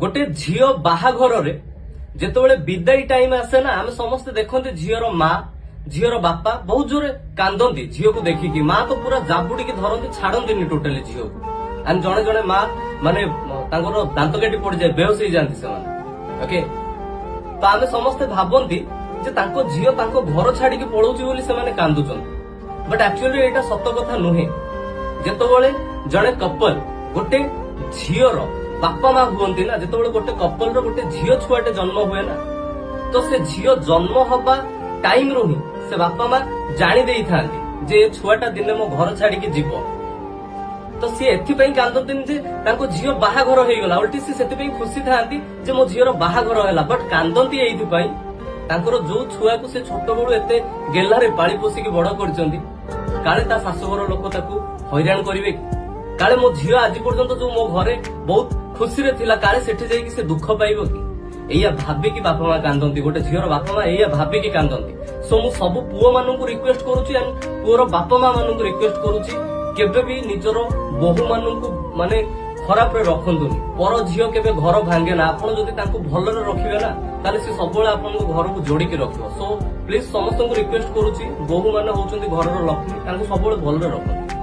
गोटे झील बाहाघर जिते विदाई टाइम आसे ना आम समस्ते देखते झीर माँ झीर बापा बहुत जोरे कांदती झील को देखिकी माँ तो पूरा जाबुड़ी धरती छाड़ती टोटाली झील को एंड जड़े जड़े माँ माने दांत काटी पड़ जाए बेहोश हो जाती से ओके तो आम समस्ते भावती झील घर छाड़ी पलाऊँ से कांदुचन बट एक्चुअली यहाँ सत कथा नुहे जिते जड़े कपल गोटे झीर बापा माँ हुए ना जिते गोटे कपल गोटे झील छुआटे जन्म हुए ना तो से झील जन्म हवा टाइम रू ही से बापा माँ जानी दे था जे छुआटा दिने मो घर छाड़ी जीव तो सी एथपाई कांदतीन झील बाहाघर हो गला उल्टी सी खुशी था मो झीर बाहाघर है बट कांदती एइथपाई जो छुआ को से छोट बड़ू एते गेलारे पाली पोषिकी बड़ कर शाशुघर लोक हैरान करेंगे काले मो झील आज पर्यंत जो मो घरे बहुत खुशी रे थिला काले सेठी जाई से दुख पाइबो कि एया भाबिकी बापा माँ कांदती गोटे झीर बापा माँ एया भाबिकी कांदती सो मु सब पुओ मानू रिक्वेस्ट करूची एंड पुओर बापा माँ मानू रिक्वेस्ट करूची केबे भी निजर बहु मानू माने खराब रे रखंतुनी पर झील केबे घर भांगे ना आपण जदि तांको भलरे रखिबे ना ताले से सबले आपन घर को जोड़ी के रखिबो सो प्लीज समस्त को रिक्वेस्ट करूची बहु माने होचंती घरर लक्ष्मी तांको सबले भलरे रखंतु।